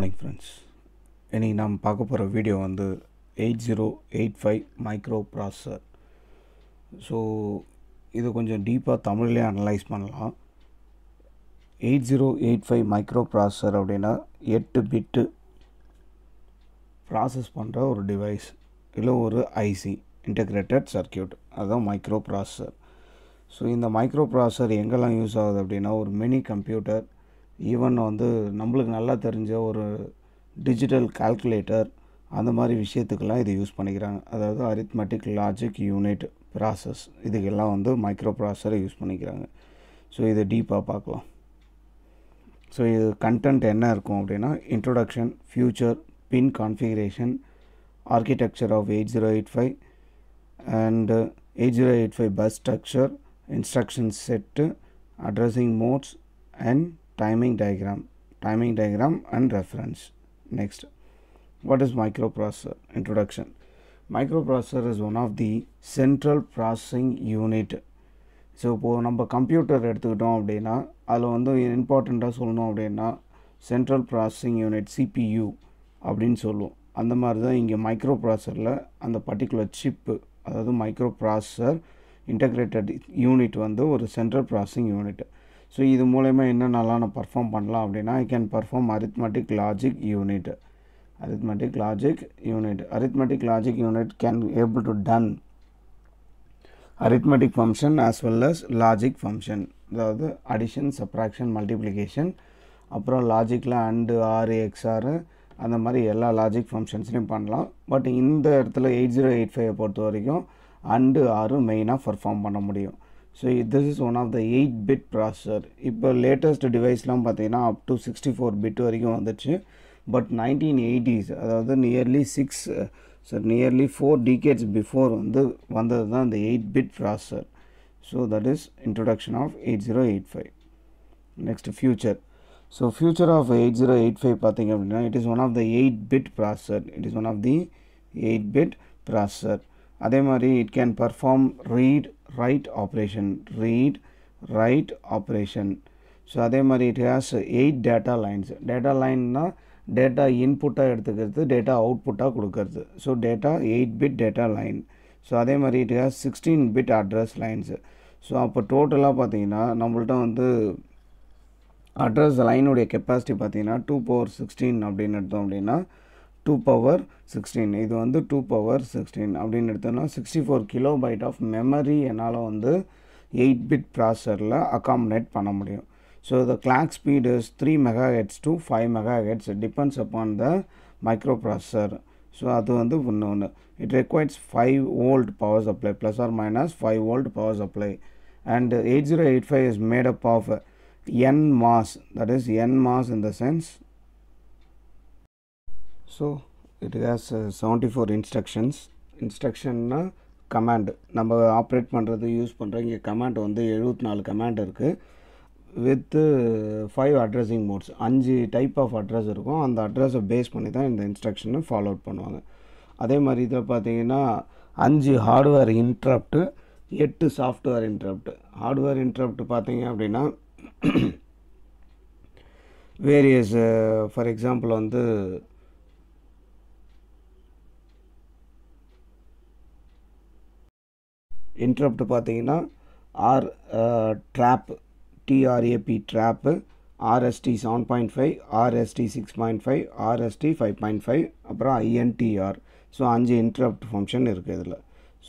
morning friends. இன்னைக்கு நாம் பார்க்க போகிற வீடியோ வந்து 8085 மைக்ரோ ப்ராசஸர். ஸோ இது கொஞ்சம் டீப்பாக தமிழ்லேயே அனலைஸ் பண்ணலாம். 8085 மைக்ரோ ப்ராசஸர் அப்படின்னா 8 பிட்டு ப்ராசஸ் பண்ணுற ஒரு டிவைஸ், இல்லை ஒரு ஐசி இன்டகிரேட்டட் சர்க்கியூட், அதுதான் மைக்ரோ ப்ராசஸர். ஸோ இந்த மைக்ரோ ப்ராசஸர் எங்கெல்லாம் யூஸ் ஆகுது அப்படின்னா, ஒரு மினி கம்ப்யூட்டர், ஈவன் வந்து நம்மளுக்கு நல்லா தெரிஞ்ச ஒரு டிஜிட்டல் கால்குலேட்டர், அந்த மாதிரி விஷயத்துக்கெல்லாம் இது யூஸ் பண்ணிக்கிறாங்க. அதாவது அரித்மெட்டிக், லாஜிக், யூனிட், ப்ராசஸ், இதுக்கெல்லாம் வந்து மைக்ரோ ப்ராசஸரை யூஸ் பண்ணிக்கிறாங்க. ஸோ இதை டீப்பாக பார்க்கலாம். ஸோ இது கண்டென்ட் என்ன இருக்கும் அப்படின்னா, introduction, future, pin configuration, architecture of 8085 and 8085 bus structure, instruction set, addressing modes and timing diagram and reference. Next, what is microprocessor? Introduction. Microprocessor is one of the central processing unit. So இப்போது நம்ம computer எடுத்துக்கிட்டோம் அப்படின்னா, அதில் வந்து இம்பார்ட்டண்ட்டாக சொல்லணும் அப்படின்னா central processing unit, CPU அப்படின்னு சொல்லுவோம். அந்த மாதிரி தான் இங்கே மைக்ரோ ப்ராசஸரில் அந்த பர்டிகுலர் சிப்பு, அதாவது மைக்ரோ ப்ராசஸர் இன்டகிரேட்டட் யூனிட் வந்து ஒரு சென்ட்ரல் ப்ராசஸிங் யூனிட். ஸோ இது மூலயமா என்னென்னலாம் நான் பர்ஃபார்ம் பண்ணலாம் அப்படின்னா, I can perform arithmetic logic unit. Arithmetic logic unit can able to done arithmetic function as well as logic function, அதாவது அடிஷன், சப்ராக்ஷன், மல்டிப்ளிகேஷன், அப்புறம் லாஜிக்கில் அண்டு, ஆறு, எக்ஸ்ஆர், அந்த மாதிரி எல்லா லாஜிக் ஃபங்க்ஷன்ஸ்லையும் பண்ணலாம். பட் இந்த இடத்துல 8085 பொறுத்த வரைக்கும் அண்டு, ஆறு மெயினாக பர்ஃபார்ம் பண்ண முடியும். So this is one of the 8-bit processor. இப்போ லேட்டஸ்ட் டிவைஸ்லாம் பார்த்தீங்கன்னா அப் டு 64 பிட் வரைக்கும் வந்துச்சு. பட் 1980s, அதாவது நியர்லி 4 decades பிஃபோர் வந்தது தான் இந்த 8-bit processor. So that is introduction of 8085. Next future. So future of 8085 பார்த்தீங்க அப்படின்னா, it is one of the 8-bit processor. அதே மாதிரி it can perform read write operation. So அதே மாதிரி it has 8 data lines. Data லைன்னா data இன்புட்டாக எடுத்துக்கிறது, data அவுட்புட்டாக கொடுக்கறது. So data 8-bit data line. So அதே மாதிரி it has 16-bit address lines. So அப்போ டோட்டலாக பார்த்தீங்கன்னா நம்மள்ட்ட அட்ரஸ் லைனுடைய கெப்பாசிட்டி பார்த்தீங்கன்னா 2/16 அப்படின்னு எடுத்தோம் அப்படின்னா 2/16. இது 2/16 அப்படின்னு எடுத்தோம்னா 64 கிலோபைட் ஆஃப் மெமரி என்னால் 8-bit ப்ராசஸரில் அகாமடேட் பண்ண முடியும். So the clock speed is 3 MHz to 5 MHz depends upon the micro processor. So அது ஒன்று it requires 5 volt power supply, plus or minus 5 volt power supply. And 8085 is made up of NMOS, that is NMOS in the sense. So it has 74 இன்ஸ்ட்ரக்ஷன்னா command, நம்ம operate பண்ணுறது, use பண்ணுற இங்கே command 74 command இருக்குது. With 5 addressing modes, 5 type of address இருக்கும். அந்த அட்ரஸை base பண்ணி தான் இந்த இன்ஸ்ட்ரக்ஷனை ஃபாலோ அவுட் பண்ணுவாங்க. அதே மாதிரி இதில் பார்த்தீங்கன்னா 5 hardware interrupt, 8 software interrupt. Hardware interrupt பார்த்தீங்க அப்படின்னா வேரியஸ், ஃபார் எக்ஸாம்பிள் இன்ட்ரப்ட் பார்த்தீங்கன்னா trap, TRAP trap, RST 7.5, RST 6.5, RST 5.5, அப்புறம் INTR. ஸோ 5 இன்ட்ரப்ட் ஃபங்க்ஷன் இருக்குது இதில்.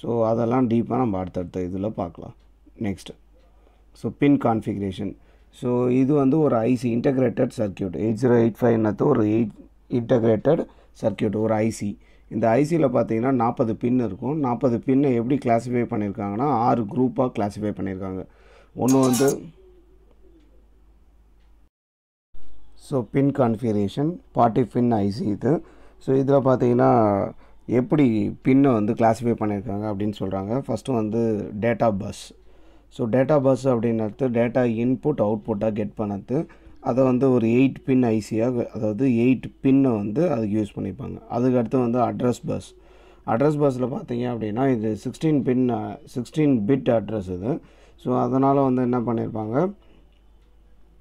ஸோ அதெல்லாம் டீப்பாக நம்ம அடுத்தடுத்த இதில் பார்க்கலாம். நெக்ஸ்ட், ஸோ பின் கான்ஃபிகரேஷன். ஸோ இது ஒரு ஐசி இன்டகிரேட்டட் சர்க்கியூட். 8085 ஒரு இன்டகிரேட்டட் சர்க்கியூட், ஒரு ஐசி. இந்த ஐசியில் பார்த்தீங்கன்னா 40 பின் இருக்கும். 40 பின்னை எப்படி கிளாஸிஃபை பண்ணியிருக்காங்கன்னா 6 குரூப்பாக கிளாஸிஃபை பண்ணியிருக்காங்க. ஒன்று ஸோ பின் கான்ஃபிகரேஷன் 40 பின் ஐசி இது. ஸோ இதில் பார்த்தீங்கன்னா எப்படி பின்னை கிளாஸிஃபை பண்ணியிருக்காங்க அப்படின்னு சொல்கிறாங்க. First data bus. So data bus அப்படின்றது டேட்டா இன்புட் அவுட்புட்டாக கெட் பண்ணது. அதை ஒரு 8 பின் ஐசியாக, அதாவது 8 பின்னை அதுக்கு யூஸ் பண்ணிப்பாங்க. அதுக்கடுத்து அட்ரஸ் பஸ். அட்ரஸ் பஸ்ஸில் பார்த்தீங்க அப்படின்னா இது 16-bit அட்ரஸ் இது. ஸோ அதனால் என்ன பண்ணியிருப்பாங்க,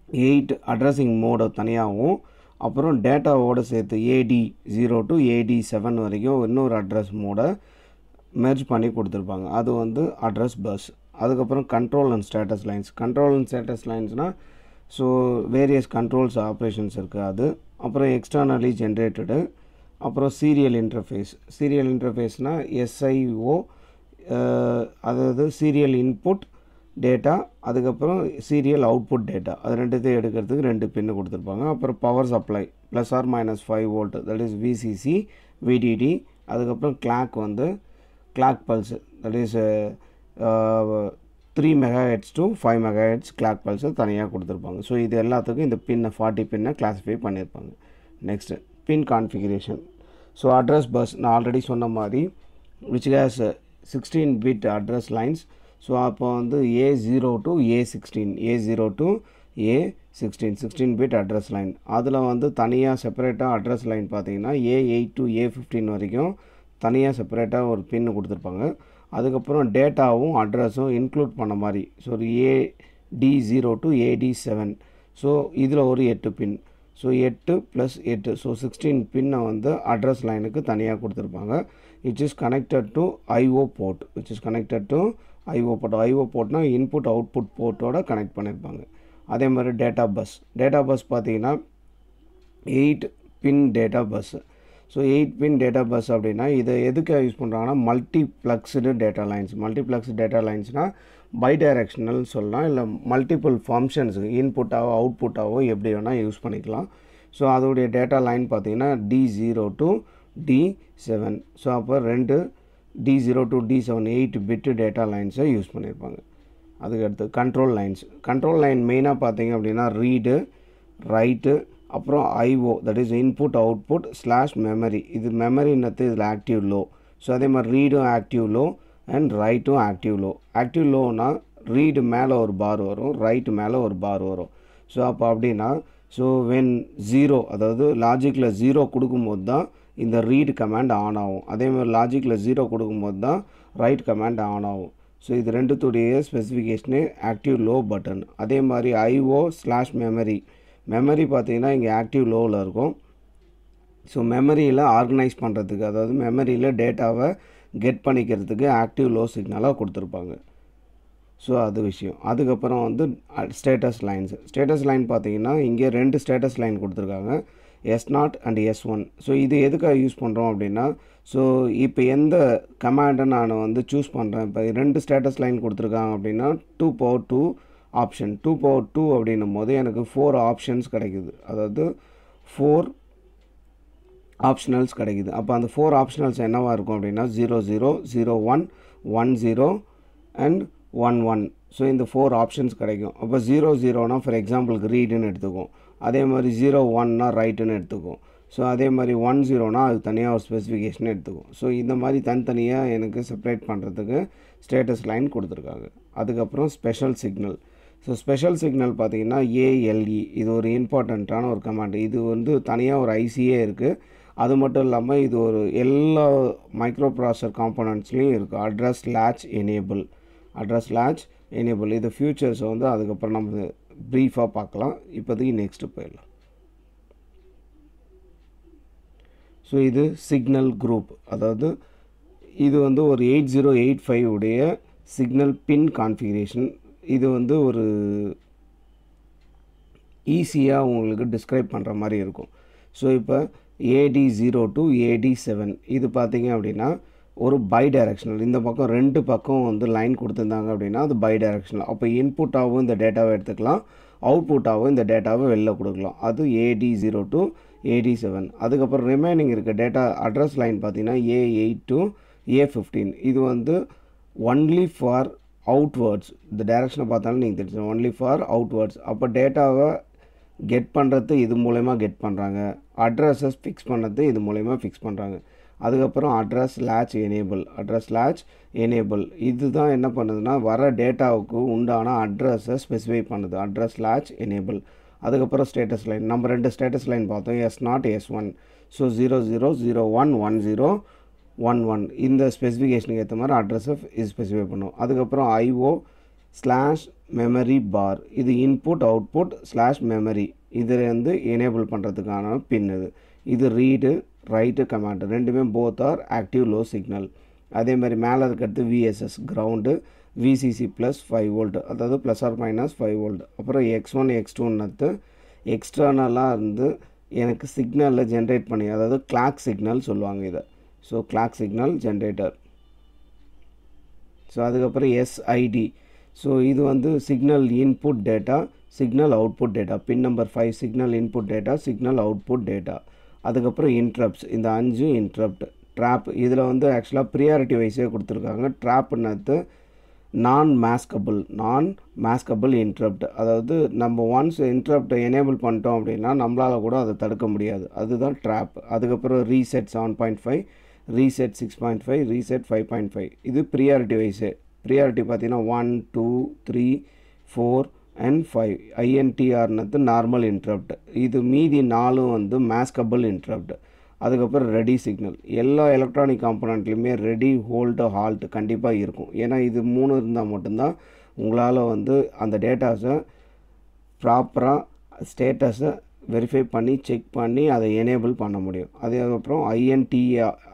8 அட்ரஸிங் மோடை தனியாகவும் அப்புறம் டேட்டாவோட சேர்த்து AD0 to AD7 வரைக்கும் இன்னொரு அட்ரஸ் மோட மெர்ஜ் பண்ணி கொடுத்துருப்பாங்க. அது வந்து அட்ரஸ் பஸ். அதுக்கப்புறம் control and status lines. Control and status லைன்ஸ்னால் ஸோ வேரியஸ் கண்ட்ரோல்ஸ் ஆப்ரேஷன்ஸ் இருக்குது அது. அப்புறம் எக்ஸ்டர்னலி ஜென்ரேட்டடு. அப்புறம் சீரியல் இன்டர்ஃபேஸ். சீரியல் இன்டர்ஃபேஸ்னால் SIO, அதாவது சீரியல் இன்புட் டேட்டா, அதுக்கப்புறம் சீரியல் அவுட்புட் டேட்டா, அது ரெண்டுத்தையும் எடுக்கிறதுக்கு 2 பின்னு கொடுத்துருப்பாங்க. அப்புறம் power supply +or-5 volt, that is VCC, VDD. அதுக்கப்புறம் கிளாக் வந்து clock pulse, that is 3 MHz to 5 MHz clock பல்ஸை தனியாக கொடுத்துருப்பாங்க. ஸோ இது எல்லாத்துக்கும் இந்த பின்னை 40 பின்னை கிளாஸிஃபை பண்ணியிருப்பாங்க. நெக்ஸ்ட்டு பின் கான்ஃபிகரேஷன். ஸோ அட்ரஸ் பஸ் நான் ஆல்ரெடி சொன்ன மாதிரி which has 16-bit address lines. So அப்போ வந்து A0 to A16, A0 to A16, 16-bit address line. அதில் வந்து தனியாக செப்பரேட்டாக அட்ரஸ் லைன் பார்த்தீங்கன்னா A8 to A15 வரைக்கும் தனியாக செப்பரேட்டாக ஒரு பின்னு கொடுத்துருப்பாங்க. அதுக்கப்புறம் டேட்டாவும் அட்ரஸும் இன்க்ளூட் பண்ண மாதிரி ஸோ ஒரு AD0 to AD7. ஸோ இதில் ஒரு 8 பின். ஸோ 8 + 8, ஸோ 16 பின்னை வந்து அட்ரஸ் லைனுக்கு தனியாக கொடுத்துருப்பாங்க. which is connected to IO port, which is connected to IO port. IO portனா இன்புட் அவுட்புட் போர்ட்டோட கனெக்ட் பண்ணியிருப்பாங்க. அதே மாதிரி டேட்டா பஸ். டேட்டா பஸ் பார்த்தீங்கன்னா 8 pin data bus. So 8 pin data bus அப்படின்னா இதை எதுக்கு யூஸ் பண்ணுறாங்கன்னா multiplexed data lines. Multiplex data லைன்ஸ்னால் பை டைரக்ஷனல் சொல்லலாம், இல்லை மல்டிபிள் ஃபங்க்ஷன்ஸுக்கு இன்புட்டாவோ அவுட்புட்டாவோ எப்படி வேணால் யூஸ் பண்ணிக்கலாம். ஸோ அதோடைய டேட்டா லைன் பார்த்தீங்கன்னா D0 to D7. ஸோ அப்போ 2 D0 to D7 8 bit data லைன்ஸை யூஸ் பண்ணியிருப்பாங்க. அதுக்கடுத்து கண்ட்ரோல் லைன்ஸ். கண்ட்ரோல் லைன் மெயினாக பார்த்தீங்க அப்படின்னா ரீடு, ரைட்டு, அப்புறம் IO, that is input output /memory. இது மெமரின்னது இதில் ஆக்டிவ் லோ. ஸோ அதே மாதிரி ரீடும் ஆக்டிவ் லோ அண்ட் ரைட்டும் ஆக்டிவ் லோ. ஆக்டிவ் லோனா ரீடு மேலே ஒரு பார் வரும், ரைட்டு மேலே ஒரு பார் வரும். ஸோ அப்போ அப்படின்னா ஸோ வென் 0, அதாவது லாஜிக்கில் 0 கொடுக்கும்போது தான் இந்த ரீட் கமாண்ட் ஆன் ஆகும். அதே மாதிரி லாஜிக்கில் 0 கொடுக்கும்போது தான் ரைட் கமாண்ட் ஆன் ஆகும். ஸோ இது ரெண்டுத்துடைய ஸ்பெசிஃபிகேஷனு ஆக்டிவ் லோ பட்டன். அதே மாதிரி IO/மெமரி. மெமரி பார்த்தீங்கன்னா இங்கே ஆக்டிவ் லோவில் இருக்கும். ஸோ மெமரியில் ஆர்கனைஸ் பண்ணுறதுக்கு, அதாவது மெமரியில் டேட்டாவை கெட் பண்ணிக்கிறதுக்கு ஆக்டிவ் லோ சிக்னலாக கொடுத்துருப்பாங்க. ஸோ அது விஷயம். அதுக்கப்புறம் வந்து ஸ்டேட்டஸ் லைன்ஸ். ஸ்டேட்டஸ் லைன் பார்த்தீங்கன்னா இங்கே 2 ஸ்டேட்டஸ் லைன் கொடுத்துருக்காங்க, S0 and S1. ஸோ இது எதுக்காக யூஸ் பண்ணுறோம் அப்படின்னா ஸோ இப்போ எந்த கமாண்டை நான் வந்து சூஸ் பண்ணுறேன். இப்போ 2 ஸ்டேட்டஸ் லைன் கொடுத்துருக்காங்க அப்படின்னா 2/2 ஆப்ஷன். 2/2 அப்படின்னும் போது எனக்கு 4 ஆப்ஷன்ஸ் கிடைக்குது, அதாவது 4 ஆப்ஷனல்ஸ் கிடைக்குது. அப்போ அந்த 4 ஆப்ஷனல்ஸ் என்னவாக இருக்கும் அப்படின்னா 00, 01, 10 அண்ட் 11. ஸோ இந்த 4 ஆப்ஷன்ஸ் கிடைக்கும். அப்போ 00னா ஃபார் எக்ஸாம்பிளுக்கு ரீடுன்னு எடுத்துக்கும். அதே மாதிரி 01னா ரைட்டுன்னு எடுத்துக்கும். ஸோ அதே மாதிரி 10னா அது தனியாக ஒரு ஸ்பெசிஃபிகேஷன் எடுத்துக்கும். ஸோ இந்த மாதிரி தனித்தனியாக எனக்கு செப்பரேட் பண்ணுறதுக்கு ஸ்டேட்டஸ் லைன் கொடுத்துருக்காங்க. அதுக்கப்புறம் special signal. So special signal பார்த்தீங்கன்னா ALE. இது ஒரு இம்பார்ட்டண்ட்டான ஒரு கமாண்ட். இது வந்து தனியாக ஒரு ஐசியே இருக்குது. அது மட்டும் இல்லாமல் இது ஒரு எல்லா மைக்ரோ ப்ராசஸர் காம்போனன்ட்ஸ்லேயும் இருக்குது. Address latch enable. Address latch enable. இது ஃபியூச்சர்ஸ் வந்து அதுக்கப்புறம் நம்ம ப்ரீஃபாக பார்க்கலாம். இப்போதைக்கு நெக்ஸ்ட்டு போயிடலாம். ஸோ இது சிக்னல் குரூப், அதாவது இது வந்து ஒரு 8085 உடைய சிக்னல் பின் கான்ஃபிகரேஷன். இது வந்து ஒரு ஈஸியாக உங்களுக்கு டிஸ்கிரைப் பண்ணுற மாதிரி இருக்கும். ஸோ இப்போ AD0 to AD7 இது பார்த்தீங்க அப்படின்னா ஒரு பை டைரக்ஷனல். இந்த பக்கம் 2 பக்கம் வந்து லைன் கொடுத்துருந்தாங்க அப்படின்னா அது பை டைரக்ஷனல். அப்போ இன்புட்டாகவும் இந்த டேட்டாவை எடுத்துக்கலாம், அவுட்புட்டாகவும் இந்த டேட்டாவை வெளில கொடுக்கலாம். அது AD0 to AD7. அதுக்கப்புறம் ரிமைனிங் இருக்க டேட்டா அட்ரஸ் லைன் பார்த்தீங்கன்னா A8 to A15. இது வந்து ஒன்லி ஃபார் அவுட்வேர்ட்ஸ். இந்த டைரக்ஷனை பார்த்தாலும் நீங்கள் தெரிஞ்சு ஒன்லி ஃபார் அவுட்வேர்ட்ஸ். அப்போ டேட்டாவை கெட் பண்ணுறது இது மூலயமா கெட் பண்ணுறாங்க, அட்ரஸஸ் ஃபிக்ஸ் பண்ணுறது இது மூலயமா ஃபிக்ஸ் பண்ணுறாங்க. அதுக்கப்புறம் address latch enable. Address latch enable இது தான் என்ன பண்ணுதுன்னா வர டேட்டாவுக்கு உண்டான அட்ரஸை ஸ்பெசிஃபை பண்ணுது. Address latch enable. அதுக்கப்புறம் ஸ்டேட்டஸ் லைன். நம்ம 2 ஸ்டேட்டஸ் லைன் பார்த்தோம், S0, S1. ஸோ 00, 01, 10, 11 இந்த ஸ்பெசிஃபிகேஷனுக்கு ஏற்ற மாதிரி அட்ரஸை இது ஸ்பெசிஃபை பண்ணும். அதுக்கப்புறம் IO/மெமரி பார். இது இன்புட் அவுட்புட் /மெமரி. இதில் வந்து எனேபிள் பண்ணுறதுக்கான பின் இது ரீடு ரைட்டு கமாண்ட் ரெண்டுமே both are active low signal. அதே மாதிரி மேலே இருக்கிறது விஎஸ்எஸ் கிரவுண்டு, விசிசி ப்ளஸ் 5 வோல்ட், அதாவது ப்ளஸ் ஆர் மைனஸ் 5 வோல்ட். அப்புறம் X1 X2ன்னு எக்ஸ்டர்னலாக இருந்து எனக்கு சிக்னலில் ஜென்ரேட் பண்ணி, அதாவது கிளாக் சிக்னல் சொல்லுவாங்க இதை. So clock signal generator. So அதுக்கப்புறம் எஸ்ஐடி. ஸோ இது வந்து signal input data, signal output data. Pin number 5 signal input data, signal output data. அதுக்கப்புறம் இன்ட்ரப்ட்ஸ், இந்த 5 இன்ட்ரப்ட். ட்ராப், இதில் வந்து ஆக்சுவலாக ப்ரியாரிட்டி வைஸே கொடுத்துருக்காங்க. ட்ராப்னது நான் மாஸ்கபிள் இன்ட்ரப்ட். அதாவது நம்ம ஒன்ஸ் இன்ட்ரப்டை எனேபிள் பண்ணிட்டோம் அப்படின்னா நம்மளால் கூட அதை தடுக்க முடியாது, அதுதான் ட்ராப். அதுக்கப்புறம் ரீசெட் 7.5, ரீசெட் 6.5, ரீசெட் 5.5. இது ப்ரியாரிட்டி வைஸு. ப்ரியாரிட்டி பார்த்தீங்கன்னா 1 2 3 4 and 5. ஐஎன்டிஆர்னது normal interrupt. இது மீதி 4 வந்து மாஸ்கபிள் இன்ட்ரப்ட். அதுக்கப்புறம் ரெடி சிக்னல். எல்லா எலக்ட்ரானிக் காம்பனண்ட்லேயுமே ரெடி, ஹோல்டு, ஹால்ட் கண்டிப்பாக இருக்கும். ஏன்னா இது 3 இருந்தால் மட்டும்தான் உங்களால் வந்து அந்த டேட்டாஸை ப்ராப்பராக ஸ்டேட்டஸை வெரிஃபை பண்ணி செக் பண்ணி அதை எனேபிள் பண்ண முடியும். அதுக்கப்புறம்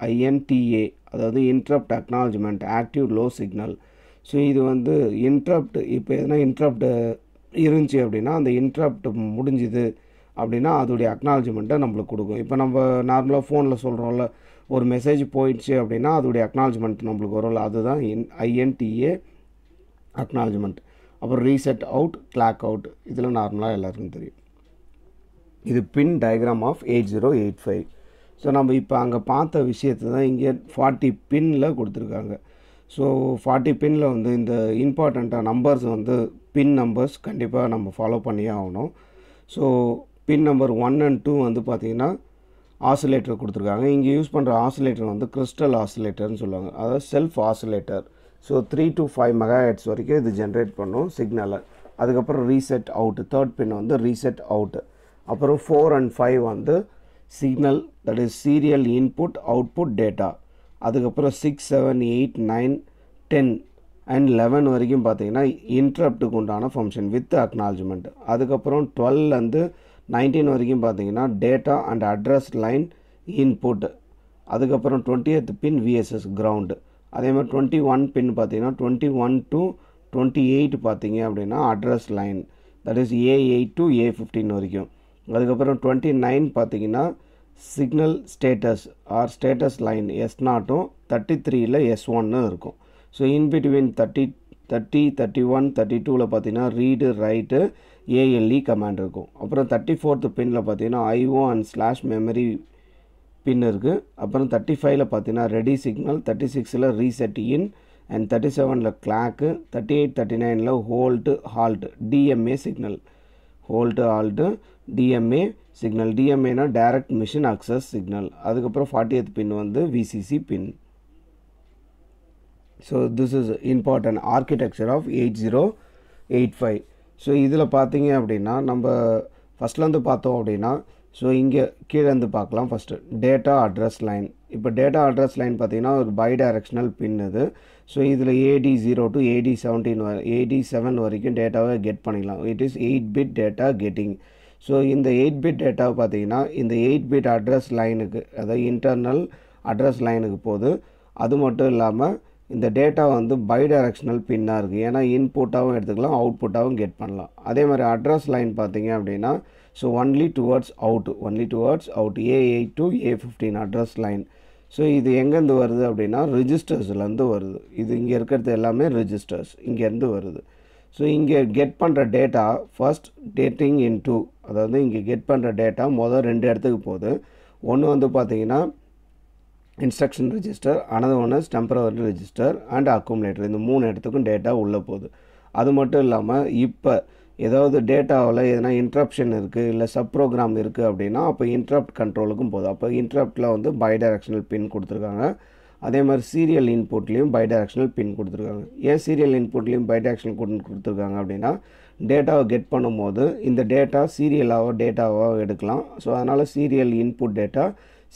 ஐஎன்டிஏ அதாவது interrupt acknowledgement, active low signal. So இது வந்து இன்ட்ரப்ட், இப்போ எதனா இன்ட்ரப்ட் இருந்துச்சு அப்படின்னா அந்த இன்ட்ரப்ட் முடிஞ்சுது அப்படின்னா அதோடைய அக்னாலஜ்மெண்ட்டை நம்மளுக்கு கொடுக்கும். இப்போ நம்ம நார்மலாக ஃபோனில் சொல்கிறோம்ல, ஒரு மெசேஜ் போயிடுச்சு அப்படின்னா அதோடைய அக்னாலஜ்மெண்ட் நம்மளுக்கு வரும்ல, அதுதான் ஐஎன்டிஏ அக்னாலஜ்மெண்ட். அப்புறம் ரீசெட் அவுட், கிளாக் அவுட், இதில் நார்மலாக எல்லாருக்கும் தெரியும். இது பின் டயக்ராம் ஆஃப் 8085. ஸோ நம்ம இப்போ அங்கே பார்த்த விஷயத்தை தான் இங்கே 40 பின்னில் கொடுத்துருக்காங்க. ஸோ 40 பின்னில் வந்து இந்த இம்பார்ட்டண்ட்டாக நம்பர்ஸ் வந்து பின் நம்பர்ஸ் கண்டிப்பாக நம்ம ஃபாலோ பண்ணியே ஆகணும். ஸோ பின் நம்பர் 1 and 2 வந்து பார்த்திங்கன்னா ஆசிலேட்டர் கொடுத்துருக்காங்க. இங்கே யூஸ் பண்ணுற ஆசிலேட்டர் வந்து கிறிஸ்டல் ஆசிலேட்டர்னு சொல்லுவாங்க, அதாவது self oscillator. So 3 to 5 MHz வரைக்கும் இது ஜென்ரேட் பண்ணும் சிக்னலை. அதுக்கப்புறம் ரீசெட் அவுட், தேர்ட் பின் வந்து ரீசெட் அவுட். அப்புறம் 4 and 5 வந்து signal, that is serial input output data. அதுக்கப்புறம் 6 7 8 9 10 and 11 வரைக்கும் பார்த்தீங்கன்னா இன்ட்ரப்ட்டுக்கு உண்டான ஃபங்க்ஷன் வித் அக்னாலஜ்மெண்ட். அதுக்கப்புறம் 12 19 வரைக்கும் பார்த்தீங்கன்னா data and address line input. அதுக்கப்புறம் 20th பின் விஎஸ்எஸ் கிரவுண்டு. அதே மாதிரி 21 பின் பார்த்தீங்கன்னா 21 to 28 பார்த்தீங்க அப்படின்னா address line, that is A8 to A15 வரைக்கும். அதுக்கப்புறம் 29 பார்த்தீங்கன்னா signal status R status line S0, 33ல் S1 இருக்கும். ஸோ இன்பிட்வீன் 30 31 32ல் பார்த்தீங்கன்னா ரீடு ரைட்டு ALE கமாண்ட் இருக்கும். அப்புறம் 34th பின்னில் பார்த்தீங்கன்னா IO and slash memory pin இருக்குது. அப்புறம் 35ல் பார்த்தீங்கன்னா ரெடி சிக்னல், 36ல் ரீசெட் இன் அண்ட் 37ல் கிளாக்கு, 38 39ல் hold halt DMA signal, hold halt DMA signal. DMAனா டைரக்ட் மிஷின் அக்சஸ் சிக்னல். அதுக்கப்புறம் 40th பின் வந்து VCC pin. So this is important architecture of 8085. So இதில் பார்த்தீங்க அப்படின்னா நம்ம ஃபஸ்ட்லேருந்து பார்த்தோம் அப்படின்னா, ஸோ இங்கே கீழேருந்து பார்க்கலாம். First data address line. இப்போ டேட்டா அட்ரஸ் லைன் பார்த்தீங்கன்னா ஒரு பை டைரக்ஷனல் பின் இது. ஸோ இதில் AD0 to AD7 வரைக்கும் டேட்டாவை கெட் பண்ணிக்கலாம். It is 8-bit data getting. So இந்த 8-bit டேட்டாவை பார்த்தீங்கன்னா இந்த 8-bit அட்ரஸ் லைனுக்கு, அதாவது இன்டர்னல் அட்ரஸ் லைனுக்கு போகுது. அது மட்டும் இல்லாமல் இந்த டேட்டா வந்து பை டைரக்ஷனல் பின்னாக இருக்குது. ஏன்னா இன்புட்டாகவும் எடுத்துக்கலாம், அவுட்புட்டாகவும் கெட் பண்ணலாம். அதே மாதிரி அட்ரஸ் லைன் பார்த்தீங்க அப்படின்னா so only towards out A8 to A15 address line. So இது எங்கேருந்து வருது அப்படின்னா ரிஜிஸ்டர்ஸ்லேருந்து வருது. இது இங்கே இருக்கிறது எல்லாமே ரிஜிஸ்டர்ஸ் இங்கேருந்து வருது. ஸோ இங்கே கெட் பண்ணுற டேட்டா ஃபர்ஸ்ட் டேட்டிங் இன் 2, அதாவது இங்கே கெட் பண்ணுற டேட்டா மொதல் 2 இடத்துக்கு போகுது. ஒன்று வந்து பார்த்தீங்கன்னா instruction register, another one is temporary register and accumulator. இந்த 3 இடத்துக்கும் டேட்டா உள்ளே போகுது. அது மட்டும் இல்லாமல் இப்போ ஏதாவது டேட்டாவில் எதனா இன்ட்ரப்ஷன் இருக்குது இல்லை சப் ப்ரோக்ராம் இருக்குது அப்படின்னா அப்போ இன்ட்ரப்ட் கண்ட்ரோலுக்கும் போகுது. அப்போ இன்ட்ரப்டில் வந்து பை டைரக்ஷனல் பின் கொடுத்துருக்காங்க. அதே மாதிரி சீரியல் இன்புட்லேயும் பை டைரக்ஷனல் பின் கொடுத்துருக்காங்க. ஏன் சீரியல் இன்புட்லேயும் பை டைரக்ஷனல் கொடுத்துருக்காங்க அப்படின்னா டேட்டாவை கெட் பண்ணும்போது இந்த டேட்டா டேட்டாவாக எடுக்கலாம். ஸோ அதனால் serial input data,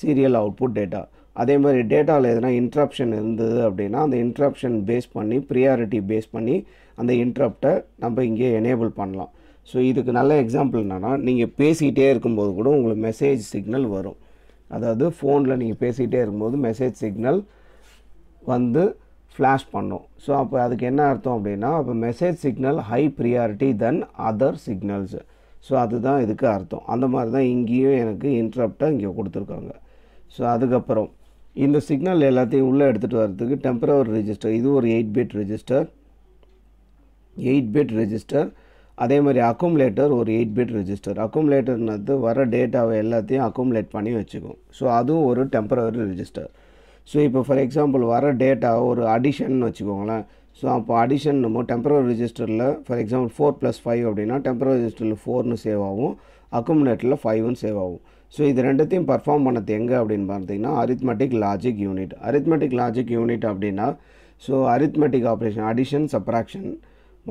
serial output data. அதே மாதிரி டேட்டாவில் எதனா இன்ட்ரப்ஷன் இருந்தது அப்படின்னா அந்த இன்ட்ரப்ஷன் பேஸ் பண்ணி ப்ரியாரிட்டி பேஸ் பண்ணி அந்த இன்ட்ரப்டை நம்ம இங்கே எனேபிள் பண்ணலாம். ஸோ இதுக்கு நல்ல எக்ஸாம்பிள் என்னென்னா, நீங்கள் பேசிகிட்டே இருக்கும்போது கூட உங்களுக்கு மெசேஜ் சிக்னல் வரும். அதாவது ஃபோனில் நீங்கள் பேசிகிட்டே இருக்கும்போது மெசேஜ் சிக்னல் வந்து ஃப்ளாஷ் பண்ணும். ஸோ அப்போ அதுக்கு என்ன அர்த்தம் அப்படின்னா, அப்போ message signal high priority then other signals. So அதுதான் இதுக்கு அர்த்தம். அந்த மாதிரி தான் இங்கேயும் எனக்கு இன்ட்ரப்டாக இங்கே கொடுத்துருக்காங்க. ஸோ அதுக்கப்புறம் இந்த சிக்னல் எல்லாத்தையும் உள்ளே எடுத்துகிட்டு வர்றதுக்கு டெம்பரவரி ரெஜிஸ்டர், இது ஒரு 8 பிட் ரெஜிஸ்டர். அதே மாதிரி அக்குமுலேட்டர் ஒரு 8 பிட் ரெஜிஸ்டர். அக்குமுலேட்டர்னது வர டேட்டாவை எல்லாத்தையும் அக்குமுலேட் பண்ணி வச்சுக்கும். ஸோ அதுவும் ஒரு டெம்பரவரி ரெஜிஸ்டர். ஸோ இப்போ ஃபார் எக்ஸாம்பிள் வர டேட்டா ஒரு அடிஷன் வச்சுக்கோங்களேன். ஸோ அப்போ அடிஷன் நம்ம டெம்பரவரி ரெஜிஸ்டரில் ஃபார் எக்ஸாம்பிள் 4+5 அப்படின்னா டெம்பரவரி ரெஜிஸ்டரில் 4ன்னு சேவ் ஆகும், அக்குமுலேட்டரில் 5ன்னு சேவ் ஆகும். ஸோ இது ரெண்டுத்தையும் பர்ஃபார்ம் பண்ணது எங்கே அப்படின்னு பார்த்தீங்கன்னா arithmetic logic unit. Arithmetic logic unit அப்படின்னா so arithmetic operation, addition, subtraction,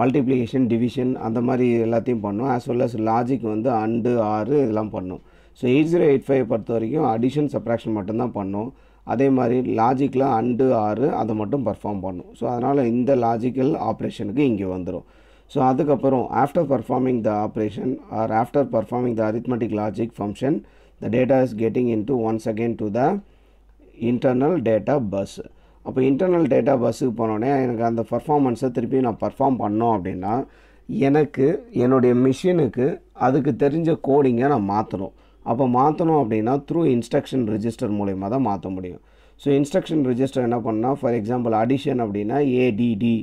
multiplication, division அந்த மாதிரி எல்லாத்தையும் பண்ணும். ஆஸ் வெல் அஸ் லாஜிக் வந்து அண்டு, ஆறு இதெல்லாம் பண்ணும். ஸோ 8085 பொறுத்த வரைக்கும் அடிஷன், சப்ராக்ஷன் மட்டும்தான் பண்ணும். அதே மாதிரி லாஜிக்கில் அண்டு, ஆறு அதை மட்டும் பர்ஃபார்ம் பண்ணும். ஸோ அதனால் இந்த லாஜிக்கல் ஆப்ரேஷனுக்கு இங்கே வந்துடும். ஸோ அதுக்கப்புறம் after performing the operation or after performing the arithmetic logic function the data is getting into once again to the internal data bus. அப்போ இன்டர்னல் டேட்டா பஸ்ஸுக்கு போனோடனே எனக்கு அந்த பர்ஃபார்மன்ஸை திருப்பி நான் பர்ஃபார்ம் பண்ணோம் அப்படின்னா எனக்கு என்னுடைய மிஷினுக்கு அதுக்கு தெரிஞ்ச கோடிங்கை நான் மாற்றணும். அப்போ மாற்றணும் அப்படின்னா த்ரூ இன்ஸ்ட்ரக்ஷன் ரெஜிஸ்டர் மூலயமா தான் மாற்ற முடியும். ஸோ இன்ஸ்ட்ரக்ஷன் ரெஜிஸ்டர் என்ன பண்ணால் ஃபார் எக்ஸாம்பிள் அடிஷன் அப்படின்னா ஏடிடி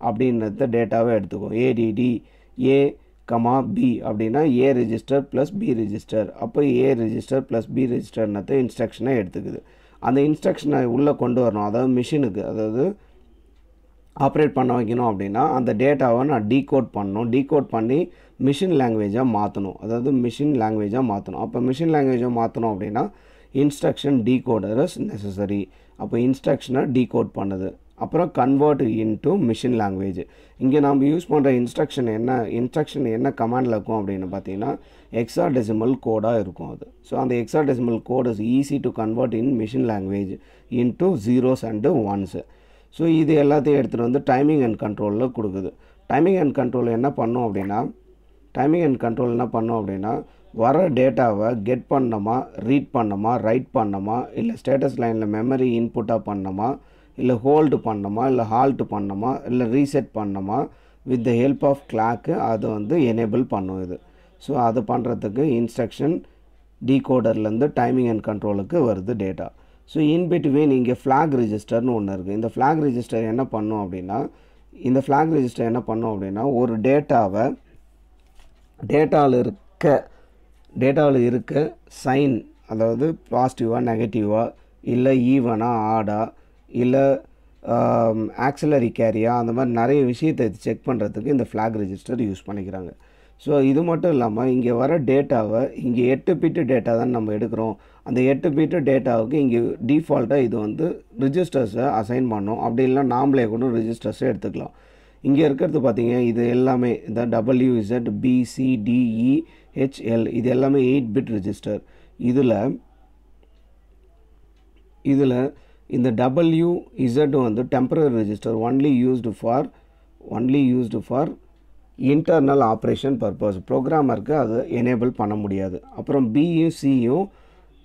அப்படின்றத டேட்டாவை எடுத்துக்கும். ஏடிடி ஏ கமா பி அப்படின்னா A register plus B register. அப்போ ஏ ரெஜிஸ்டர் ப்ளஸ் பி ரெஜிஸ்டர்னு இன்ஸ்ட்ரக்ஷனை எடுத்துக்குது. அந்த இன்ஸ்ட்ரக்ஷனை உள்ளே கொண்டு வரணும். அதாவது மிஷினுக்கு அதாவது ஆப்ரேட் பண்ண வைக்கணும் அப்படின்னா அந்த டேட்டாவை நான் டீகோட் பண்ணணும். டீகோட் பண்ணி மிஷின் லாங்குவேஜாக மாற்றணும். அதாவது மிஷின் லாங்குவேஜாக மாற்றணும். அப்போ மிஷின் லாங்குவேஜாக மாற்றணும் அப்படின்னா இன்ஸ்ட்ரக்ஷன் டீகோடர் இஸ் நெசசரி. அப்போ இன்ஸ்ட்ரக்ஷனை டீகோட் பண்ணுது. அப்புறம் கன்வெர்ட் இன்டு மிஷின் லாங்குவேஜ். இங்கே நம்ம யூஸ் பண்ணுற இன்ஸ்ட்ரக்ஷன் என்ன கமாண்டில் இருக்கும் அப்படின்னு பார்த்தீங்கன்னா ஹெக்ஸாடெசிமல் கோடாக இருக்கும் அது. ஸோ அந்த hexadecimal code is easy to convert in machine language into zeros and ones. So இது எல்லாத்தையும் எடுத்துகிட்டு வந்து டைமிங் அண்ட் கண்ட்ரோலில் கொடுக்குது. டைமிங் அண்ட் கண்ட்ரோல் என்ன பண்ணோம் அப்படின்னா வர டேட்டாவை கெட் பண்ணணுமா, ரீட் பண்ணணுமா, ரைட் பண்ணணுமா, இல்லை ஸ்டேட்டஸ் லைனில் மெமரி இன்புட்டாக பண்ணணுமா, இல்லை ஹோல்டு பண்ணணுமா, இல்லை ஹால்ட் பண்ணணுமா, இல்லை ரீசெட் பண்ணணுமா, with the help of clock அதை வந்து எனேபிள் பண்ணும் இது. ஸோ அது பண்ணுறதுக்கு இன்ஸ்ட்ரக்ஷன் டீகோடர்லேருந்து டைமிங் அண்ட் கண்ட்ரோலுக்கு வருது டேட்டா. ஸோ இன்பிட்வீன் இங்கே ஃப்ளாக் ரெஜிஸ்டர்னு ஒன்று இருக்குது. இந்த ஃப்ளாக் ரெஜிஸ்டர் என்ன பண்ணும் அப்படின்னா ஒரு டேட்டாவில் இருக்க சைன், அதாவது பாசிட்டிவாக நெகட்டிவாக இல்லை ஈவனாக ஆடா இல்லை ஆக்சிலரி கேரியா அந்த மாதிரி நிறைய விஷயத்தை செக் பண்ணுறதுக்கு இந்த ஃப்ளாக் ரெஜிஸ்டர் யூஸ் பண்ணிக்கிறாங்க. ஸோ இது மட்டும் இல்லாமல் இங்கே வர டேட்டாவை இங்கே 8 பிட்டு டேட்டா தான் நம்ம எடுக்கிறோம். அந்த 8 பிட்டு டேட்டாவுக்கு இங்கே டிஃபால்ட்டாக இது வந்து ரிஜிஸ்டர்ஸை அசைன் பண்ணோம். அப்படி இல்லைனா நாமளே கூட ரிஜிஸ்டர்ஸை எடுத்துக்கலாம். இங்கே இருக்கிறது பார்த்தீங்க இது எல்லாமே இந்த WZ BCDEHL இது எல்லாமே 8 பிட் ரெஜிஸ்டர். இதில் இந்த WZ வந்து temporary register only used for internal operation purpose. ப்ரோக்ராமருக்கு அது எனேபிள் பண்ண முடியாது. அப்புறம் பியும் சியும்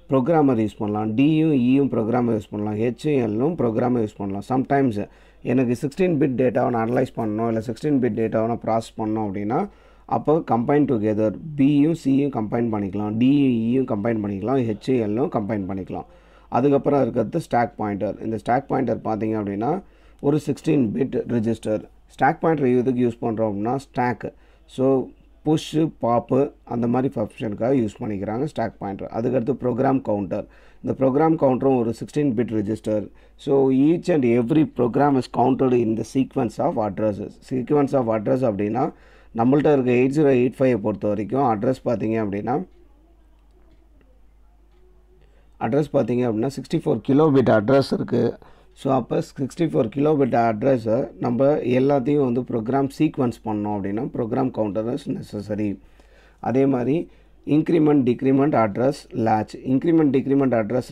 ப்ரோக்ராமர் யூஸ் பண்ணலாம், டியும் இயும் ப்ரோக்ராமர் யூஸ் பண்ணலாம், ஹெச்எல்லும் ப்ரோக்ராமர் யூஸ் பண்ணலாம். சம்டைம்ஸ் எனக்கு 16 பிட் டேட்டாவை நான் அனலைஸ் பண்ணணும் இல்லை 16 பிட் டேட்டாவை நான் ப்ராசஸ் பண்ணணும் அப்படின்னா அப்போ கம்பைன் டுகெதர் பியும் சியும் கம்பைன் பண்ணிக்கலாம், டியும் இயும் கம்பைன் பண்ணிக்கலாம், ஹெச்ஏஎல்லும் கம்பைன் பண்ணிக்கலாம். அதுக்கப்புறம் இருக்கிறது ஸ்டாக் பாயிண்டர். இந்த ஸ்டாக் பாயிண்டர் பார்த்தீங்க அப்படின்னா ஒரு 16 பிட் ரெஜிஸ்டர். ஸ்டாக் பாயிண்டர் எதுக்கு யூஸ் பண்ணுறோம் அப்படின்னா ஸ்டாக்கு, ஸோ புஷ்ஷு பாப்பு அந்த மாதிரி ஃபங்க்ஷனுக்காக யூஸ் பண்ணிக்கிறாங்க ஸ்டாக் பாயிண்டர். அதுக்கடுத்து ப்ரோக்ராம் கவுண்டர். இந்த ப்ரோக்ராம் கவுண்டரும் ஒரு 16 bit register. So each and every program is counted in the sequence of address அப்படின்னா நம்மள்ட்ட இருக்க 8085 பொறுத்த வரைக்கும் அட்ரஸ் பார்த்தீங்க அப்படின்னா 64 கிலோபிட் அட்ரஸ் இருக்குது. ஸோ அப்போ 64 கிலோபிட் அட்ரஸை நம்ம எல்லாத்தையும் வந்து ப்ரோக்ராம் சீக்வன்ஸ் பண்ணோம் அப்படின்னா ப்ரோக்ராம் கவுண்டர் இஸ் நெசசரி. அதே மாதிரி இன்க்ரிமெண்ட் டிக்ரிமெண்ட் அட்ரஸ்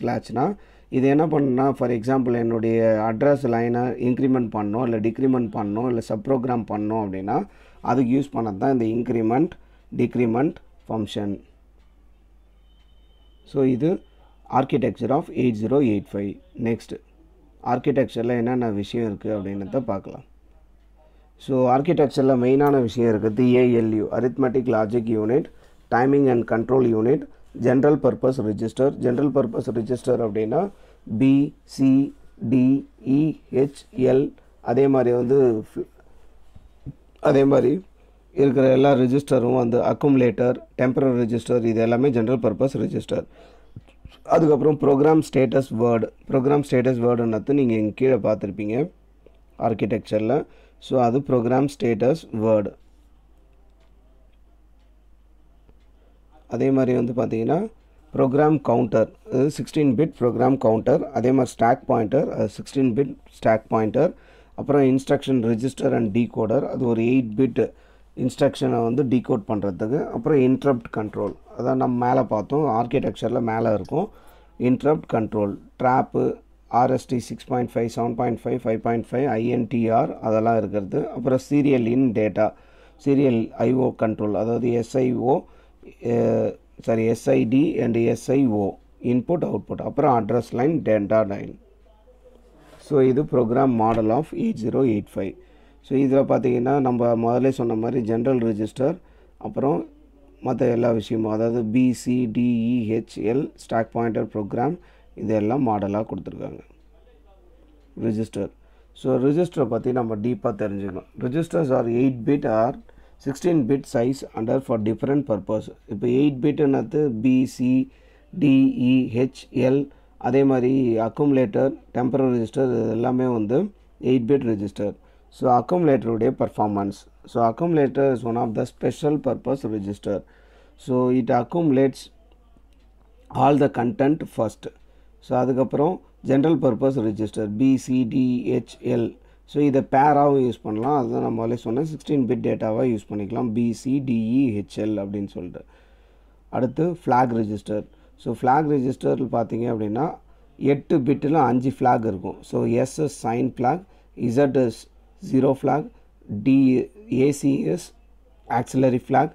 லேட்ச்னால் இது என்ன பண்ணுன்னா ஃபார் எக்ஸாம்பிள் என்னுடைய அட்ரஸ் லைனை இன்க்ரிமெண்ட் பண்ணோம் இல்லை டிக்ரிமெண்ட் பண்ணோம் இல்லை சப் ப்ரோக்ராம் பண்ணோம் அப்படின்னா அதுக்கு யூஸ் பண்ணது தான் இந்த இன்க்ரிமெண்ட் decrement function. So இது architecture of 8085. next architectureல என்னென்ன விஷயம் இருக்குது அப்படின்றத பார்க்கலாம். ஸோ ஆர்கிடெக்சரில் மெயினான விஷயம் இருக்குது ALU arithmetic logic unit, timing and control unit, general purpose register. general purpose register அப்படின்னா B C D E H L அதே மாதிரி வந்து அதே மாதிரி இருக்கிற எல்லா ரெஜிஸ்டரும் வந்து அக்குமுலேட்டர், டெம்பரரி ரெஜிஸ்டர், இது எல்லாமே ஜென்ரல் பர்பஸ் ரெஜிஸ்டர். அதுக்கப்புறம் ப்ரோக்ராம் ஸ்டேட்டஸ் வேர்டுன்னது நீங்கள் இங்கே கீழே பார்த்துருப்பீங்க ஆர்கிடெக்சரில். ஸோ அது ப்ரோக்ராம் ஸ்டேட்டஸ் வேர்டு. அதே மாதிரி வந்து பார்த்தீங்கன்னா ப்ரோக்ராம் கவுண்டர், அது 16 பிட் ப்ரோக்ராம் கவுண்டர். அதே மாதிரி ஸ்டாக் பாயிண்டர், அது 16 பிட் ஸ்டாக் பாயிண்டர். அப்புறம் இன்ஸ்ட்ரக்ஷன் ரெஜிஸ்டர் அண்ட் டீகோடர், அது ஒரு 8 பிட் இன்ஸ்ட்ரக்ஷனை வந்து டீகோட் பண்ணுறதுக்கு. அப்புறம் இன்ட்ரப்ட் கண்ட்ரோல், அதான் நம்ம மேலே பார்த்தோம் ஆர்கிடெக்சரில் மேலே இருக்கும். Interrupt control, trap, RST 6.5, 7.5, 5.5, INTR அதெல்லாம் இருக்கிறது. அப்புறம் serial in data, serial IO control, அதாவது SID and SIO input output. அப்புறம் address line, data line. So இது ப்ரோக்ராம் மாடல் ஆஃப் 8085. ஸோ இதில் பார்த்தீங்கன்னா நம்ம முதல்ல சொன்ன மாதிரி ஜென்ரல் ரெஜிஸ்டர், அப்புறம் மற்ற எல்லா விஷயமும், அதாவது BCDEHL ஸ்டாக் பாயிண்டர் ப்ரோக்ராம், இதெல்லாம் மாடலாக கொடுத்துருக்காங்க ரெஜிஸ்டர். ஸோ ரெஜிஸ்டரை பற்றி நம்ம டீப்பாக தெரிஞ்சுக்கணும். Registers are 8 bit or 16 bit size under for different purpose. இப்போ 8 பிட்டுன்னது BCDEHL, அதே மாதிரி அக்குமுலேட்டர், டெம்பரரி ரெஜிஸ்டர், இது எல்லாமே வந்து 8 பிட் ரெஜிஸ்டர். ஸோ அக்குமுலேட்டருடைய performance. So accumulator is one of the special purpose register. So it accumulates all the content first. So அதுக்கப்புறம் general purpose register BCDEHL. So இதை பேராகவும் யூஸ் பண்ணலாம், அதுதான் நம்ம முதல்ல சொன்னேன். 16 பிட் டேட்டாவாக யூஸ் பண்ணிக்கலாம் BCDEHL அப்படின்னு சொல்லிட்டு. அடுத்து ஃப்ளாக் ரெஜிஸ்டர். ஸோ ஃப்ளாக் ரெஜிஸ்டரில் பார்த்தீங்க அப்படின்னா 8 பிட்டில் 5 ஃப்ளாக் இருக்கும். So S is sign flag, Z is zero flag, AC is auxiliary flag,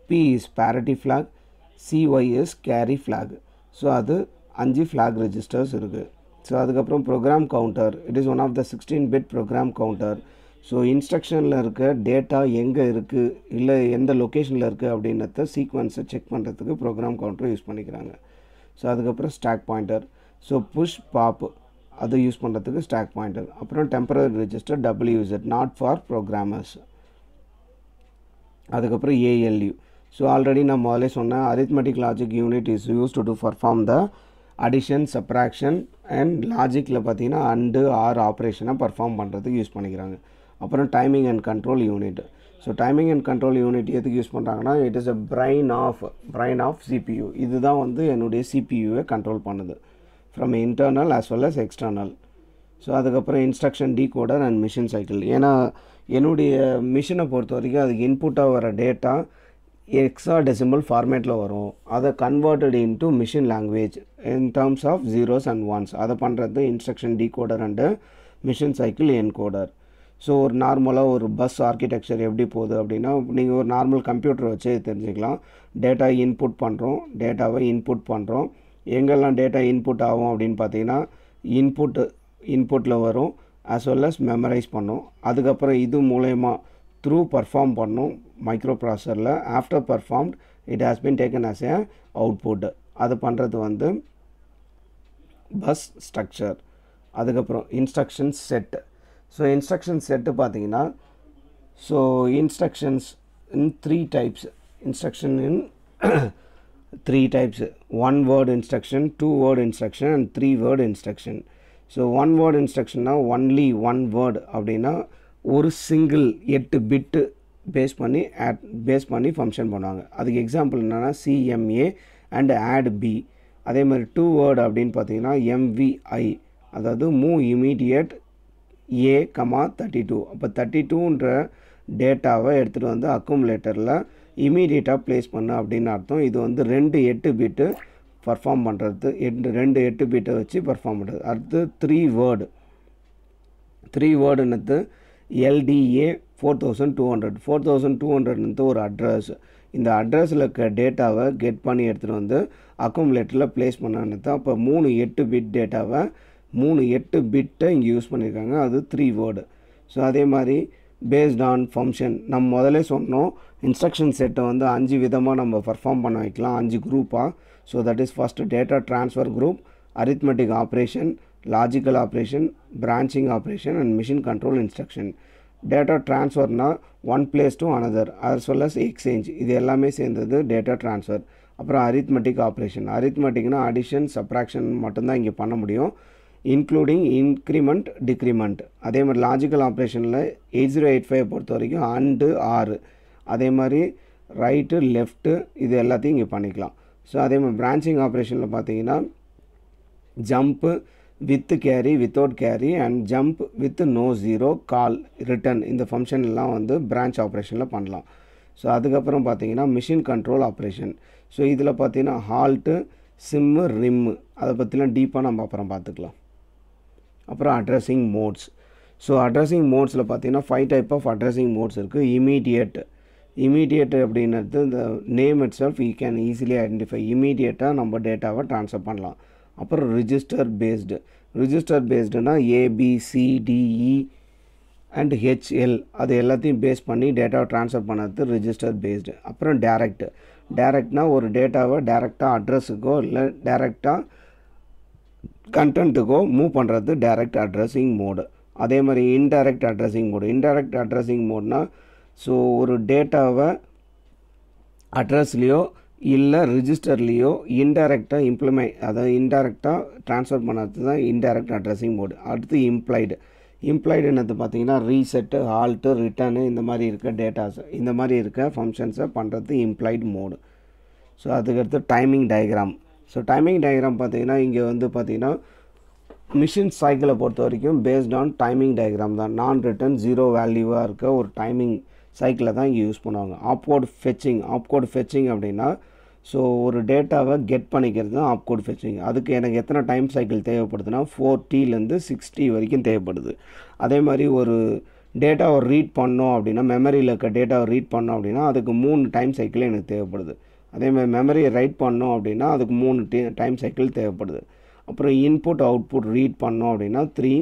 P is parity flag, CY is carry flag. So அது 5 flag registers இருக்குது. ஸோ அதுக்கப்புறம் program counter, it is one of the 16 bit program counter. So இன்ஸ்ட்ரக்ஷனில் இருக்க data எங்கே இருக்குது, இல்லை எந்த லொக்கேஷனில் இருக்குது அப்படின்றத சீக்வன்ஸை செக் பண்ணுறதுக்கு ப்ரோக்ராம் கவுண்டர் யூஸ் பண்ணிக்கிறாங்க. ஸோ அதுக்கப்புறம் stack pointer, so push pop அதை யூஸ் பண்ணுறதுக்கு ஸ்டாக் பாயிண்டர். அப்புறம் temporary register WZ, not for programmers. அதுக்கப்புறம் ALU. ஸோ ஆல்ரெடி நான் முதல்ல சொன்னேன் arithmetic logic unit is used to perform the addition, subtraction and logicல பார்த்தீங்கன்னா அண்டு ஆர் ஆப்ரேஷனை பர்ஃபார்ம் பண்ணுறதுக்கு யூஸ் பண்ணிக்கிறாங்க. அப்புறம் timing and control unit. So timing and control unit எதுக்கு யூஸ் பண்ணுறாங்கன்னா, it is a brain of CPU. இதுதான் வந்து என்னுடைய CPUவை கண்ட்ரோல் பண்ணுது from internal as well as external. So அதுக்கப்புறம் instruction decoder and machine cycle. ஏன்னா என்னுடைய மிஷினை பொறுத்த வரைக்கும் அதுக்கு இன்புட்டாக வர டேட்டா ஹெக்ஸாடெசிமல் ஃபார்மேட்டில் வரும். அதை converted into machine language in terms of zeros and ones. அதை பண்ணுறது instruction decoder and machine cycle encoder. So ஒரு நார்மலாக ஒரு பஸ் ஆர்கிடெக்சர் எப்படி போகுது அப்படின்னா, நீங்கள் ஒரு நார்மல் கம்ப்யூட்டர் வச்சு தெரிஞ்சுக்கலாம். டேட்டா இன்புட் பண்ணுறோம், டேட்டாவை இன்புட் பண்ணுறோம். எங்கெல்லாம் டேட்டா இன்புட் ஆகும் அப்படின்னு பார்த்தீங்கன்னா, இன்புட்டில் வரும் as well as மெமரைஸ் பண்ணும். அதுக்கப்புறம் இது மூலயமா த்ரூ பர்ஃபார்ம் பண்ணும் மைக்ரோ ப்ராசஸரில். After performed it has been taken as a output. அது பண்ணுறது வந்து பஸ் ஸ்ட்ரக்சர். அதுக்கப்புறம் instruction set. So instruction set பார்த்தீங்கன்னா, so instructions in 3 types. Instruction in 3 types: 1 word instruction, 2 word instruction and 3 word instruction. So 1 word instructionனா only 1 word அப்படின்னா ஒரு single 8 bit base பண்ணி function பண்ணுவாங்க. அதுக்கு எக்ஸாம்பிள் என்னென்னா CMA அண்ட் add B. அதே மாதிரி 2 word அப்படின்னு பார்த்தீங்கன்னா MVI, அதாவது மூவ் இமீடியட் A, 32. அப்போ 32ன்ற டேட்டாவை எடுத்துகிட்டு வந்து அக்குமுலேட்டரில் இமீடியட்டாக ப்ளேஸ் பண்ணு அப்படின்னு அர்த்தம். இது வந்து 2 8 பிட்டு பர்ஃபார்ம் பண்ணுறது, 2 8 பிட்டை வச்சு பர்ஃபார்ம் பண்ணுறது. அடுத்து 3 வேர்டுன்றது LDA 4200. 4200 ஒரு அட்ரஸ். இந்த அட்ரஸில் இருக்க டேட்டாவை கெட் பண்ணி எடுத்துகிட்டு வந்து அக்குமுலேட்டரில் ப்ளேஸ் பண்ணான்னு. அப்போ 8 பிட் டேட்டாவை 8 பிட்டை இங்கே யூஸ் பண்ணியிருக்காங்க. அது 3 வேர்டு. ஸோ அதே மாதிரி பேஸ்ட் ஆன் ஃபங்க்ஷன் நம்ம முதலே சொன்னோம், இன்ஸ்ட்ரக்ஷன் செட்டை வந்து 5 விதமாக நம்ம பர்ஃபார்ம் பண்ண வைக்கலாம், 5 குரூப்பாக. So that is first data transfer group, arithmetic operation, logical operation, branching operation and machine control instruction. Data ட்ரான்ஸ்ஃபர்னா one place to another as well as exchange, இது எல்லாமே சேர்ந்தது டேட்டா ட்ரான்ஸ்ஃபர். அப்புறம் அரித்மெட்டிக் ஆப்ரேஷன், அரித்மெட்டிக்னா addition subtraction மட்டும்தான் இங்கே பண்ண முடியும், இன்க்ளூடிங் இன்க்ரிமெண்ட் டிக்ரிமெண்ட். அதே மாதிரி லாஜிக்கல் ஆப்ரேஷனில் 8085 பொறுத்த வரைக்கும் அண்டு ஆறு, அதே மாதிரி ரைட்டு லெஃப்ட்டு இது எல்லாத்தையும் இங்கே பண்ணிக்கலாம். ஸோ அதே மாதிரி பிரான்ச்சிங் ஆப்ரேஷனில் பார்த்தீங்கன்னா jump with carry, without carry and jump with no zero, call, return, இந்த ஃபங்க்ஷன் எல்லாம் வந்து பிரான்ச் ஆப்ரேஷனில் பண்ணலாம். ஸோ அதுக்கப்புறம் பார்த்தீங்கன்னா மிஷின் கண்ட்ரோல் ஆப்ரேஷன். ஸோ இதில் பார்த்தீங்கன்னா ஹால்ட்டு, சிம்மு, ரிம்மு, அதை பற்றிலாம் டீப்பாக நம்ம அப்புறம் பார்த்துக்கலாம். அப்புறம் அட்ரஸிங் மோட்ஸ். ஸோ அட்ரஸிங் மோட்ஸில் பார்த்தீங்கன்னா 5 டைப் ஆஃப் அட்ரஸிங் மோட்ஸ் இருக்குது. இமீடியேட் அப்படின்றது இந்த name itself you can easily identify, இமீடியேட்டாக நம்ம டேட்டாவை ட்ரான்ஸ்ஃபர் பண்ணலாம். அப்புறம் ரிஜிஸ்டர் பேஸ்டுனா ABCDE அண்ட் HL அது எல்லாத்தையும் பேஸ் பண்ணி டேட்டாவை ட்ரான்ஸ்ஃபர் பண்ணுறது ரிஜிஸ்டர் பேஸ்டு. அப்புறம் டேரெக்ட்னா ஒரு டேட்டாவை டேரெக்டாக அட்ரஸுக்கோ இல்லை டேரெக்டாக கண்டென்ட்டுக்கோ மூவ் பண்ணுறது டைரக்ட் அட்ரஸிங் மோடு. அதே மாதிரி இன்டைரக்ட் அட்ரஸிங் மோட்னா ஸோ ஒரு டேட்டாவை அட்ரஸ்லேயோ இல்லை ரிஜிஸ்டர்லேயோ இன்டைரக்டாக அதாவது இன்டைரக்டாக ட்ரான்ஸ்ஃபர் பண்ணுறது தான் இன்டைரக்ட் அட்ரஸிங் மோடு. அடுத்து இம்ப்ளாய்டுன்னு பார்த்தீங்கன்னா ரீசெட்டு, ஹால்ட்டு, ரிட்டர்னு இந்த மாதிரி இருக்க டேட்டாஸ், இந்த மாதிரி இருக்க ஃபங்க்ஷன்ஸை பண்ணுறது இம்ப்ளாய்டு மோடு. ஸோ அதுக்கடுத்து timing diagram. So timing diagram பார்த்தீங்கன்னா இங்கே வந்து பார்த்தீங்கன்னா மிஷின் சைக்கிளை பொறுத்த வரைக்கும் பேஸ்ட் ஆன் டைமிங் டயக்ராம் தான். நான் ரிட்டன் 0 வேல்யூவாக இருக்க ஒரு டைமிங் சைக்கிளை தான் இங்கே யூஸ் பண்ணுவாங்க. ஆப்கோட் ஃபெச்சிங் அப்படின்னா ஸோ ஒரு டேட்டாவை கெட் பண்ணிக்கிறது தான் ஆப்கோட் ஃபெச்சிங். அதுக்கு எனக்கு எத்தனை டைம் சைக்கிள் தேவைப்படுதுன்னா 4Tலேருந்து 6T வரைக்கும் தேவைப்படுது. அதே மாதிரி ஒரு டேட்டாவை ரீட் பண்ணோம் அப்படின்னா, மெமரியில் இருக்க டேட்டாவை ரீட் பண்ணோம் அப்படின்னா அதுக்கு 3 டைம் சைக்கிள் எனக்கு தேவைப்படுது. அதே மாதிரி மெமரியை ரைட் பண்ணோம் அப்படின்னா அதுக்கு 3 டைம் சைக்கிள் தேவைப்படுது. அப்புறம் இன்புட் அவுட்புட் ரீட் பண்ணோம் அப்படின்னா 3,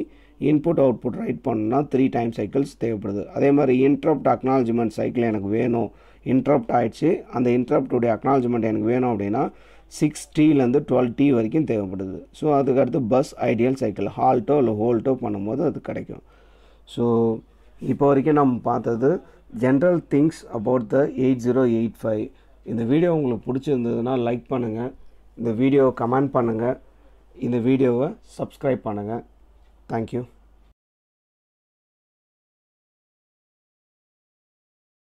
இன்புட் அவுட்புட் ரைட் பண்ணோன்னா 3 டைம் சைக்கிள்ஸ் தேவைப்படுது. அதே மாதிரி இன்ட்ரப்ட் அக்னாலஜ்மெண்ட் சைக்கிள் எனக்கு வேணும், இன்ட்ரப்ட் ஆகிடுச்சு, அந்த இன்ட்ரப்டுடைய அக்னாலஜ்மெண்ட் எனக்கு வேணும் அப்படின்னா 6Tலேருந்து 12T வரைக்கும் தேவைப்படுது. ஸோ அதுக்கடுத்து பஸ் ஐடியல் சைக்கிள், ஹால்ட்டோ இல்லை ஹோல்ட்டோ பண்ணும்போது அது கிடைக்கும். ஸோ இப்போ வரைக்கும் நம்ம பார்த்தது ஜென்ரல் திங்ஸ் அபவுட் த 8085. இந்த வீடியோ உங்களுக்கு பிடிச்சிருந்ததுன்னா லைக் பண்ணுங்கள், இந்த வீடியோவை கமெண்ட் பண்ணுங்கள், இந்த வீடியோவை சப்ஸ்கிரைப் பண்ணுங்கள். தேங்க்யூ.